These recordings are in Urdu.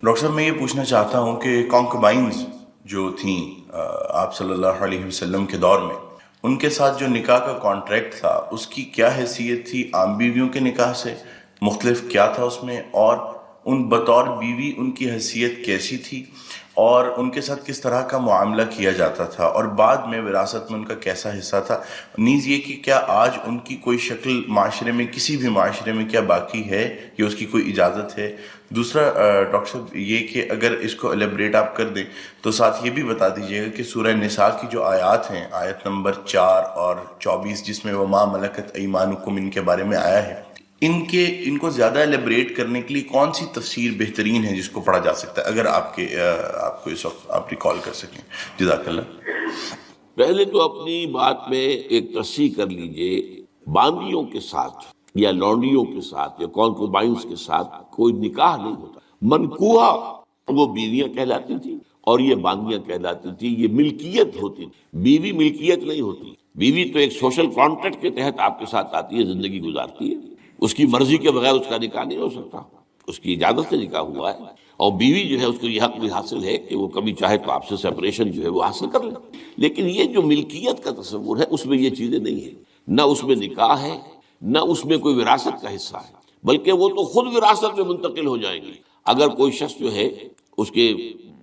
ڈاکٹر صاحب میں یہ پوچھنا چاہتا ہوں کہ کانکوبائنز جو تھیں آپ صلی اللہ علیہ وسلم کے دور میں، ان کے ساتھ جو نکاح کا کانٹریکٹ تھا اس کی کیا حیثیت تھی عام بیویوں کے نکاح سے؟ مختلف کیا تھا اس میں؟ اور ان بطور بیوی ان کی حیثیت کیسی تھی؟ اور ان کے ساتھ کس طرح کا معاملہ کیا جاتا تھا؟ اور بعد میں وراثت میں ان کا کیسا حصہ تھا؟ نیز یہ کہ کیا آج ان کی کوئی شکل معاشرے میں، کسی بھی معاشرے میں کیا باقی ہے یا اس کی کوئی اجازت ہے؟ دوسرا ڈاکٹر صاحب یہ کہ اگر اس کو الیبریٹ آپ کر دیں تو ساتھ یہ بھی بتا دیجیے گا کہ سورہ نساء کی جو آیات ہیں، آیت نمبر 4 اور 24 جس میں وما ملکت ایمانکم ان کے بارے میں آیا ہے، ان کو زیادہ الیبریٹ کرنے کے لیے کون سی تفسیر بہترین ہے جس کو پڑھا جا سکتا ہے، اگر آپ کو اس وقت آپ ریکال کر سکیں؟ جزاک اللہ۔ پہلے تو اپنی بات میں ایک تصحیح کر لیجئے، باندیوں کے ساتھ یا لونڈیوں کے ساتھ یا کانکوبائنز کے ساتھ کوئی نکاح نہیں ہوتا۔ منکوحہ وہ بیویاں کہلاتی تھی اور یہ باندیاں کہلاتی تھی، یہ ملکیت ہوتی تھی۔ بیوی ملکیت نہیں ہوتی، بیوی تو ایک سوشل کانٹریکٹ کے تحت آپ کے ساتھ آتی ہے، زندگی گزارتی ہے، اس کی مرضی کے بغیر اس کا نکاح نہیں ہو سکتا، اس کی اجازت سے نکاح ہوا ہے۔ اور بیوی جو ہے اس کو یہ حق بھی حاصل ہے کہ وہ کبھی چاہے تو آپ سے سیپریشن جو ہے وہ حاصل کر لے۔ لیکن یہ جو ملکیت کا تصور ہے اس میں یہ چیزیں نہیں ہیں، نہ اس میں نکاح ہے، نہ اس میں کوئی وراثت کا حصہ ہے، بلکہ وہ تو خود وراثت میں منتقل ہو جائیں گی۔ اگر کوئی شخص جو ہے اس کے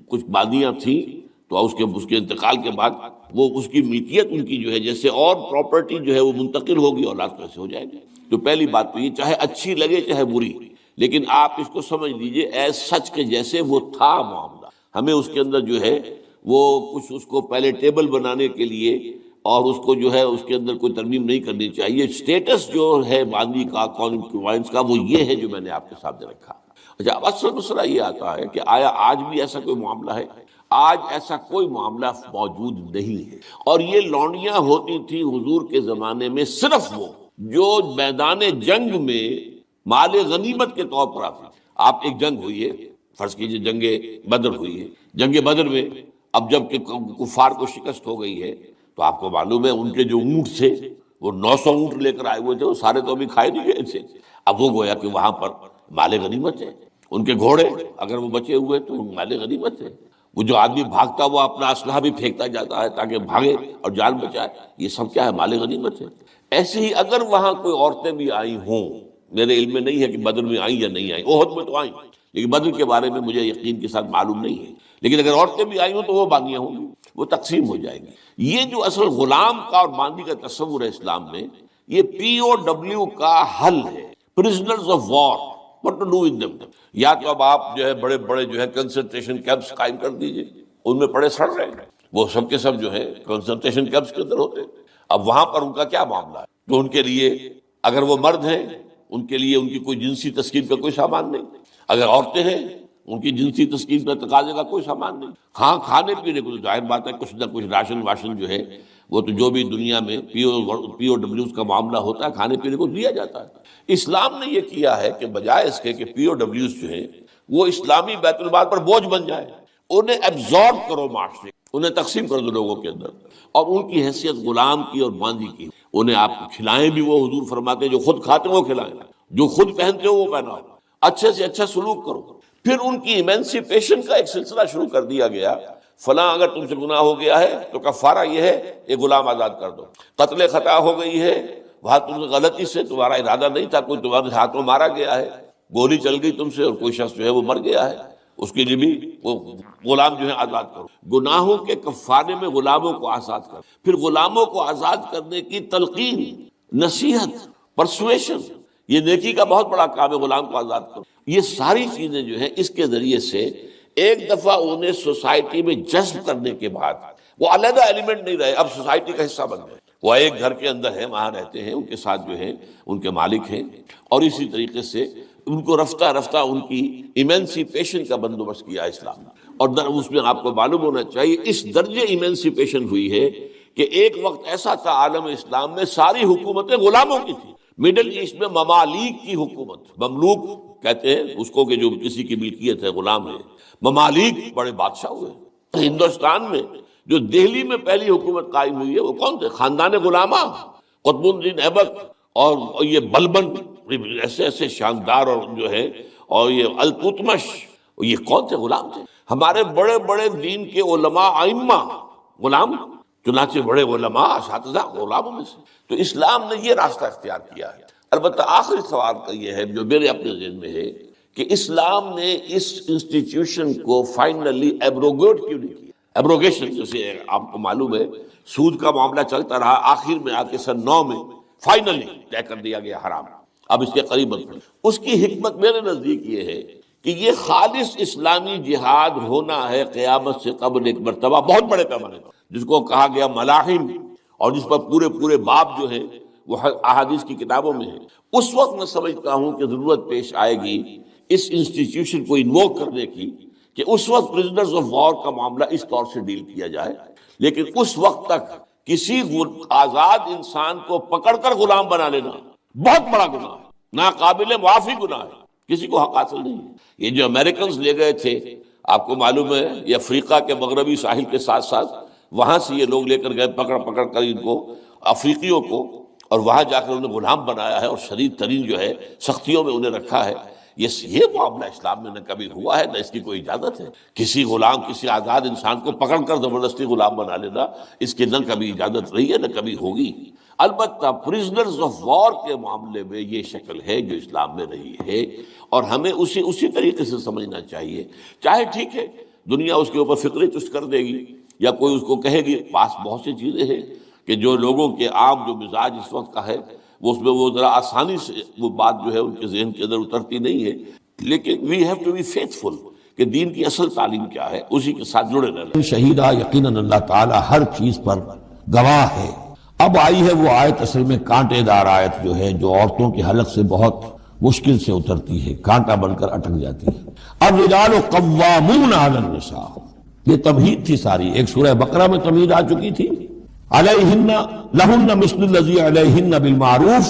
کچھ بادیاں تھیں تو اس کے انتقال کے بعد وہ اس کی ملکیت ان کی جو ہے جیسے اور پراپرٹی جو ہے وہ منتقل ہوگی، اولاد کیسے ہو جائے گی۔ تو پہلی بات تو یہ، چاہے اچھی لگے چاہے بری، لیکن آپ اس کو سمجھ لیجئے ایز سچ کے جیسے وہ تھا معاملہ۔ ہمیں اس کے اندر جو ہے وہ کچھ اس کو پہلے ٹیبل بنانے کے لیے اور اس کو جو ہے اس کے اندر کوئی ترمیم نہیں کرنی چاہیے۔ سٹیٹس جو ہے باندی کا، کانکوبائنز کا، وہ یہ ہے جو میں نے آپ کے سامنے رکھا۔ اچھا، اب اصل مسئلہ یہ آتا ہے کہ آیا آج بھی ایسا کوئی معاملہ ہے؟ آج ایسا کوئی معاملہ موجود نہیں ہے۔ اور یہ لونڈیاں ہوتی تھیں حضور کے زمانے میں صرف وہ جو میدان جنگ میں مال غنیمت کے طور پر آتی تھی۔ آپ ایک جنگ ہوئی ہے، فرض کیجئے جنگ بدر ہوئی ہے، جنگ بدر میں اب جب کہ کفار کو شکست ہو گئی ہے تو آپ کو معلوم ہے ان کے جو اونٹ تھے وہ 900 اونٹ لے کر آئے ہوئے تھے، وہ سارے تو ابھی کھائے نہیں گئے تھے۔ اب وہ گویا کہ وہاں پر مال غنیمت ہے، ان کے گھوڑے اگر وہ بچے ہوئے تو مال غنیمت ہے۔ وہ جو آدمی بھاگتا وہ اپنا اسلحہ بھی پھینکتا جاتا ہے تاکہ بھاگے اور جان بچائے، یہ سب کیا ہے؟ مال غنیمت ہے۔ ایسے ہی اگر وہاں کوئی عورتیں بھی آئی ہوں، میرے علم میں نہیں ہے کہ بدر میں آئیں یا نہیں آئیں، احد میں تو آئیں، لیکن بدر کے بارے میں مجھے یقین کے ساتھ معلوم نہیں ہے، لیکن اگر عورتیں بھی آئی ہوں تو وہ باندیاں ہوں گی، وہ تقسیم ہو جائیں گی۔ یہ جو اصل غلام کا اور باندی کا تصور ہے اسلام میں، یہ پی او ڈبلیو کا حل ہے، prisoners of war, what to do with them۔ یا تو اب آپ جو ہے بڑے بڑے جو ہے کنسنٹریشن کیمپس قائم کر دیجئے، ان میں پڑے سڑ رہے ہیں، وہ سب کے سب جو ہے کنسنٹریشن کیمپس کے اندر ہوتے ہیں۔ اب وہاں پر ان کا کیا معاملہ ہے؟ تو ان کے لیے اگر وہ مرد ہیں ان کے لیے ان کی کوئی جنسی تسکین کا کوئی سامان نہیں، اگر عورتیں ہیں ان کی جنسی تسکین کا تقاضے کا کوئی سامان نہیں۔ ہاں، کھانے پینے کو تو ظاہر بات ہے کچھ نہ کچھ راشن واشن جو ہے وہ تو جو بھی دنیا میں پی او ڈبلیوز کا معاملہ ہوتا ہے کھانے پینے کو دیا جاتا ہے۔ اسلام نے یہ کیا ہے کہ بجائے اس کے کہ پی او ڈبلیوز جو ہیں وہ اسلامی بیت المال پر بوجھ بن جائے، انہیں ایبزارب کرو معاشرے، انہیں تقسیم کر دو لوگوں کے اندر، اور ان کی حیثیت غلام کی اور باندی کی، انہیں آپ کھلائیں بھی وہ حضور فرماتے ہیں جو خود کھاتے ہو کھلائیں، جو خود پہنتے ہو وہ پہناؤ، اچھے سے اچھا سلوک کرو۔ پھر ان کی ایمینسیپیشن کا ایک سلسلہ شروع کر دیا گیا، فلاں اگر تم سے گناہ ہو گیا ہے تو کفارہ یہ ہے ایک غلام آزاد کر دو، قتل خطا ہو گئی ہے، وہاں تم سے غلطی سے تمہارا ارادہ نہیں تھا، کوئی تمہارے ہاتھوں مارا گیا ہے، گولی چل گئی تم سے اور کوئی شخص جو ہے وہ مر گیا ہے، اس کے لیے بھی وہ غلام جو ہے آزاد کرو۔ گناہوں کے کفارے میں غلاموں کو آزاد کرو۔ پھر غلاموں کو آزاد کرنے کی تلقین، نصیحت، پرسویشن، یہ نیکی کا بہت بڑا کام ہے، غلام کو آزاد کرو۔ یہ ساری چیزیں جو ہیں اس کے ذریعے سے ایک دفعہ انہیں سوسائٹی میں جذب کرنے کے بعد وہ علیحدہ ایلیمنٹ نہیں رہے، اب سوسائٹی کا حصہ بن گئے، وہ ایک گھر کے اندر ہیں، وہاں رہتے ہیں، ان کے ساتھ جو ہیں ان کے مالک ہیں، اور اسی طریقے سے ان کو رفتہ رفتہ ان کی ایمینسیپیشن کا بندوبست کیا اسلام نے۔ اور اس میں آپ کو معلوم ہونا چاہیے اس درجے ایمینسیپیشن ہوئی ہے کہ ایک وقت ایسا تھا عالم اسلام میں ساری حکومتیں غلاموں کی تھی۔ مڈل ایسٹ میں ممالک کی حکومت، مملوک کہتے ہیں اس کو کہ جو کسی کی ملکیت ہے، غلام ہے، ممالک بڑے بادشاہ ہوئے۔ ہندوستان میں جو دہلی میں پہلی حکومت قائم ہوئی ہے وہ کون تھے؟ خاندان غلامہ، قطب الدین ایبک اور یہ بلبن، ایسے ایسے شاندار اور جو ہے، اور یہ التتمش اور یہ کون تھے؟ غلام تھے. ہمارے بڑے بڑے دین کے علماء ائمہ غلام، چنانچہ بڑے علماء اساتذہ غلاموں میں سے. تو اسلام نے یہ راستہ اختیار کیا ہے. البتہ آخری سوال کا یہ ہے جو میرے اپنے ذہن میں ہے کہ اسلام نے اس انسٹیٹیوشن کو فائنلی ایبروگیٹ کیوں نہیں کیا؟ ایبروگیشن جیسے آپ کو معلوم ہے سود کا معاملہ چلتا رہا، آخر میں آ کے سن 9 میں فائنلی طے کر دیا گیا حرام، اب اس کے قریب مت پڑے. اس کی حکمت میرے نزدیک یہ ہے کہ یہ خالص اسلامی جہاد ہونا ہے قیامت سے قبل ایک مرتبہ بہت بڑے پیمانے پر، جس کو کہا گیا ملاحم، اور جس پر پورے پورے باب جو ہے وہ احادیث کی کتابوں میں ہے. اس وقت میں سمجھتا ہوں کہ ضرورت پیش آئے گی اس انسٹیٹیوشن کو انووک کرنے کی کہ اس وقت پرزنرز آف وار کا معاملہ اس طور سے ڈیل کیا جائے. لیکن اس وقت تک کسی آزاد انسان کو پکڑ کر غلام بنا لینا بہت بڑا گناہ ہے، ناقابل معافی گناہ ہے، کسی کو حق حاصل نہیں ہے. یہ جو امریکنز لے گئے تھے آپ کو معلوم ہے، یہ افریقہ کے مغربی ساحل کے ساتھ ساتھ وہاں سے یہ لوگ لے کر گئے پکڑ پکڑ کر ان کو افریقیوں کو، اور وہاں جا کر انہیں غلام بنایا ہے اور شدید ترین جو ہے سختیوں میں انہیں رکھا ہے. یہ معاملہ اسلام میں نہ کبھی ہوا ہے نہ اس کی کوئی اجازت ہے. کسی غلام، کسی آزاد انسان کو پکڑ کر زبردستی غلام بنا لینا، اس کی نہ کبھی اجازت رہی ہے نہ کبھی ہوگی. البتہ پرزنرز آف وار کے معاملے میں یہ شکل ہے جو اسلام میں رہی ہے، اور ہمیں اسی طریقے سے سمجھنا چاہیے. چاہے ٹھیک ہے دنیا اس کے اوپر فکرے چست کر دے گی یا کوئی اس کو کہے گی، پاس بہت سی چیزیں ہیں کہ جو لوگوں کے عام جو مزاج اس وقت کا ہے وہ اس میں وہ ذرا آسانی سے وہ بات جو ہے ان کے ذہن کے اندر اترتی نہیں ہے. لیکن we have to be faithful کہ دین کی اصل تعلیم کیا ہے، اسی کے ساتھ جڑے رہنا. شہیدہ یقیناً اللہ تعالیٰ ہر چیز پر گواہ ہے. اب آئی ہے وہ آیت، اصل میں کانٹے دار آیت جو ہے، جو عورتوں کے حلق سے بہت مشکل سے اترتی ہے، کانٹا بن کر اٹک جاتی ہے. الرجال قوامون علی النساء، یہ تمہید تھی ساری. ایک سورہ بقرہ میں تمہید آ چکی تھی، علیہن لہن مثل الذی علیہن بالمعروف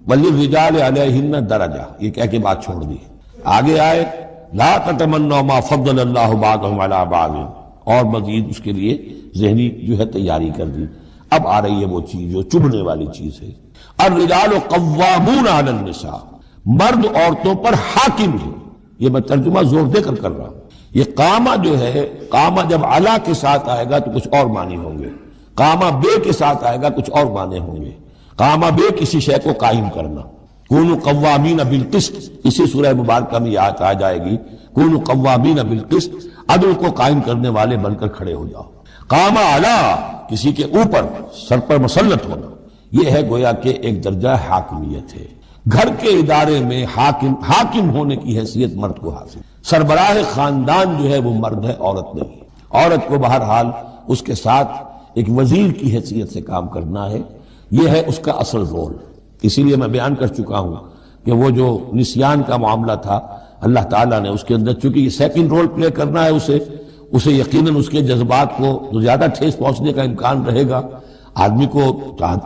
وللرجال علیہن درجہ، یہ کہہ کے بات چھوڑ دی. آگے آئے لا تتمنوا ما فضل اللہ بعضهم علی بعض، اور مزید اس کے لیے ذہنی جو ہے تیاری کر دی. اب آ رہی ہے وہ چیز جو چبھنے والی چیز ہے. الرجال قوامون علی النساء، مرد عورتوں پر حاکم ہے. یہ میں ترجمہ زور دے کر رہا ہوں. یہ قامہ جو ہے، قامہ جب علا کے ساتھ آئے گا تو کچھ اور معنی ہوں گے، قامہ بے کے ساتھ آئے گا کچھ اور معنی ہوں گے. قامہ بے کسی شے کو قائم کرنا، کونوا قوامین بالقسط، اسی سورہ مبارکہ میں آیت آ جائے گی، کونوا قوامین بالقسط، عدل کو قائم کرنے والے بن کر کھڑے ہو جاؤ. قامہ علا، کسی کے اوپر سر پر مسلط ہونا، یہ ہے گویا کہ ایک درجہ حاکمیت ہے. گھر کے ادارے میں حاکم ہونے کی حیثیت مرد کو حاصل. سربراہ خاندان جو ہے وہ مرد ہے، عورت نہیں. عورت کو بہرحال اس کے ساتھ ایک وزیر کی حیثیت سے کام کرنا ہے، یہ ہے اس کا اصل رول. اسی لیے میں بیان کر چکا ہوں کہ وہ جو نسیان کا معاملہ تھا، اللہ تعالیٰ نے اس کے اندر چونکہ یہ سیکنڈ رول پلے کرنا ہے اسے یقیناً اس کے جذبات کو زیادہ ٹھیس پہنچنے کا امکان رہے گا. آدمی کو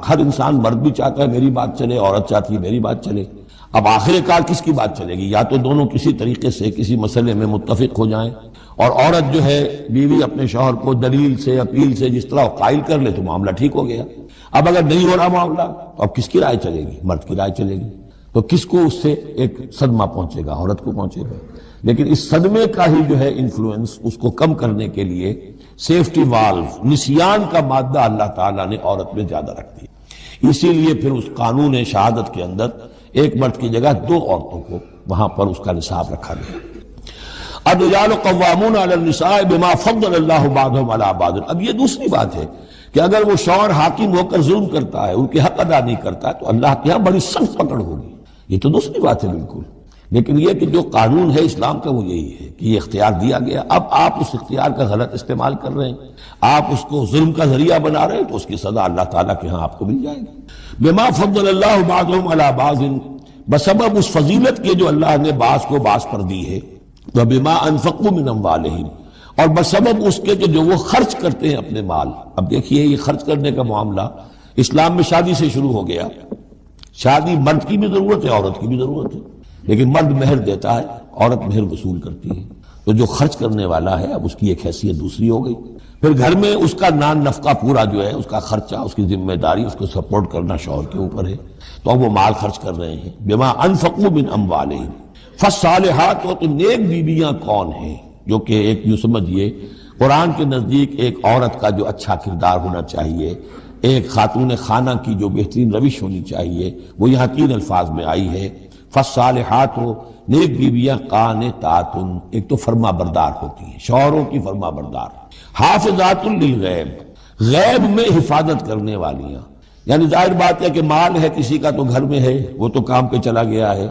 ہر انسان، مرد بھی چاہتا ہے میری بات چلے، عورت چاہتی ہے میری بات چلے. اب آخر کار کس کی بات چلے گی؟ یا تو دونوں کسی طریقے سے کسی مسئلے میں متفق ہو جائیں، اور عورت جو ہے بیوی اپنے شوہر کو دلیل سے، اپیل سے جس طرح قائل کر لے تو معاملہ ٹھیک ہو گیا. اب اگر نہیں ہو رہا معاملہ تو اب کس کی رائے چلے گی؟ مرد کی رائے چلے گی. تو کس کو اس سے ایک صدمہ پہنچے گا؟ عورت کو پہنچے گا. لیکن اس صدمے کا ہی جو ہے انفلوئنس، اس کو کم کرنے کے لیے سیفٹی والو، نسیان کا مادہ اللہ تعالیٰ نے عورت میں زیادہ رکھ دی. اسی لیے پھر اس قانون شہادت کے اندر ایک مرد کی جگہ 2 عورتوں کو وہاں پر اس کا نصاب رکھا گیا. الرجال قوامون علی النساء بما فضل اللہ بعضهم علی بعض. اب یہ دوسری بات ہے کہ اگر وہ شوہر حاکم ہو کر ظلم کرتا ہے، ان کے حق ادا نہیں کرتا ہے، تو اللہ کے ہاں بڑی سخت پکڑ ہوگی. یہ تو دوسری بات ہے بالکل. لیکن یہ کہ جو قانون ہے اسلام کا وہ یہی ہے کہ یہ اختیار دیا گیا. اب آپ اس اختیار کا غلط استعمال کر رہے ہیں، آپ اس کو ظلم کا ذریعہ بنا رہے ہیں، تو اس کی سزا اللہ تعالیٰ کے ہاں آپ کو مل جائے گی. بما فضل اللہ بعضهم علی بعض، بسبب اس فضیلت کے جو اللہ نے بعض کو بعض پر دی ہے. وبما انفقوا من اموالہم، اور بسبب اس کے کہ جو وہ خرچ کرتے ہیں اپنے مال. اب دیکھیے یہ خرچ کرنے کا معاملہ اسلام میں شادی سے شروع ہو گیا. شادی مرد کی بھی ضرورت ہے، عورت کی بھی ضرورت ہے، لیکن مرد مہر دیتا ہے، عورت مہر وصول کرتی ہے. تو جو خرچ کرنے والا ہے اب اس کی ایک حیثیت دوسری ہو گئی. پھر گھر میں اس کا نان نفقہ پورا جو ہے، اس کا خرچہ، اس کی ذمہ داری، اس کو سپورٹ کرنا شوہر کے اوپر ہے. تو اب وہ مال خرچ کر رہے ہیں. بما انفقوا من اموالہم، فالصالحات، تو نیک بیویاں کون ہیں؟ جو کہ ایک یوں سمجھیے قرآن کے نزدیک ایک عورت کا جو اچھا کردار ہونا چاہیے، ایک خاتون خانہ کی جو بہترین روش ہونی چاہیے، وہ یہاں 3 الفاظ میں آئی ہے۔ فالصالحات، نیک بیویاں قانتات، ایک تو فرما بردار ہوتی ہیں، شوہروں کی فرما بردار، حافظات للغیب، غیب میں حفاظت کرنے والیاں، یعنی ظاہر بات ہے کہ مال ہے کسی کا تو گھر میں ہے، وہ تو کام پہ چلا گیا ہے،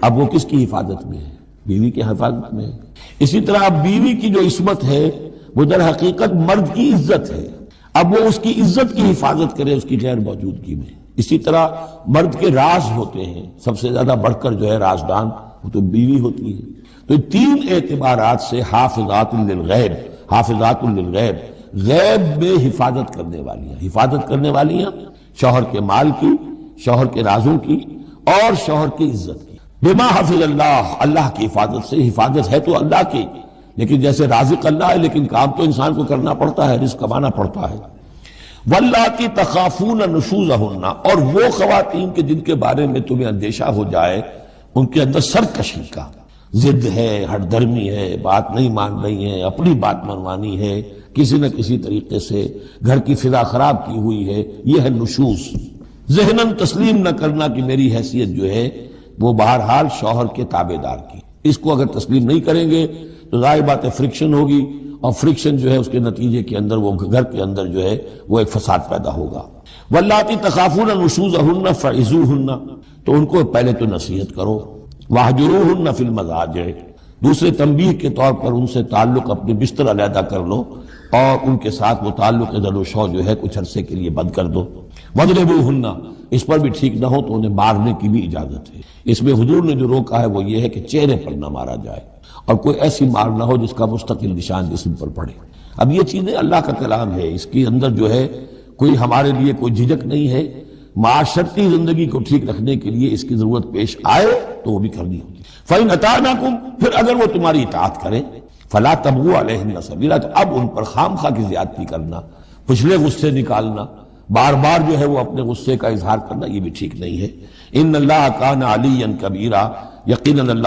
اب وہ کس کی حفاظت میں ہے؟ بیوی کی حفاظت میں ہے۔ اسی طرح بیوی کی جو عصمت ہے وہ در حقیقت مرد کی عزت ہے، اب وہ اس کی عزت کی حفاظت کرے اس کی غیر موجودگی میں۔ اسی طرح مرد کے راز ہوتے ہیں، سب سے زیادہ بڑھ کر جو ہے رازدان وہ تو بیوی ہوتی ہے۔ تو 3 اعتبارات سے حافظات للغیب، حافظات للغیب، غیب میں حفاظت کرنے والیاں، حفاظت کرنے والیاں شوہر کے مال کی، شوہر کے رازوں کی اور شوہر کی عزت کی۔ بما حفظ اللہ، اللہ کی حفاظت سے، حفاظت ہے تو اللہ کی، لیکن جیسے رازق اللہ ہے لیکن کام تو انسان کو کرنا پڑتا ہے، رزق کمانا پڑتا ہے۔ واللاتی تخافون نشوزہن، اور وہ خواتین کے جن کے بارے میں تمہیں اندیشہ ہو جائے ان کے اندر سرکشی کا، ضد ہے، ہٹ درمی ہے، بات نہیں مان رہی ہے، اپنی بات منوانی ہے، کسی نہ کسی طریقے سے گھر کی فضا خراب کی ہوئی ہے، یہ ہے نشوز۔ ذہناً تسلیم نہ کرنا کہ میری حیثیت جو ہے وہ بہرحال شوہر کے تابع دار کی، اس کو اگر تسلیم نہیں کریں گے تو ظاہر بات ہے فرکشن ہوگی، اور فرکشن جو ہے اس کے نتیجے کے اندر وہ گھر کے اندر جو ہے وہ ایک فساد پیدا ہوگا۔ واللاتی تخافون نشوزہن فعظوہن، تو ان کو پہلے تو نصیحت کرو، واہجروہن فی المضاجع، دوسرے تنبیہ کے طور پر ان سے تعلق اپنے بستر علیحدہ کر لو اور ان کے ساتھ وہ تعلق زد و شو جو ہے کچھ عرصے کے لیے بند کر دو۔ وَاضْرِبُوهُنَّ، اس پر بھی ٹھیک نہ ہو تو انہیں مارنے کی بھی اجازت ہے۔ اس میں حضور نے جو روکا ہے وہ یہ ہے کہ چہرے پر نہ مارا جائے، اور کوئی ایسی مار نہ ہو جس کا مستقل نشان جسم پر پڑے۔ اب یہ چیزیں اللہ کا کلام ہے، اس کے اندر جو ہے کوئی ہمارے لیے کوئی جھجک نہیں ہے، معاشرتی زندگی کو ٹھیک رکھنے کے لیے اس کی ضرورت پیش آئے تو وہ بھی کرنی ہوتی ہے۔ فَإِنْ أَطَعْنَكُمْ، پھر اگر وہ تمہاری اطاعت کریں، فَلَا تَبْغُوا عَلَيْهِنَّ سَبِيلًا، تو اب ان پر خامخواہ کی زیادتی کرنا، پچھلے غصے نکالنا، بار بار جو ہے وہ اپنے غصے کا اظہار کرنا، یہ بھی ٹھیک نہیں ہے۔ ان اللہ کان علیٰ کبیرہ، یقیناً اللہ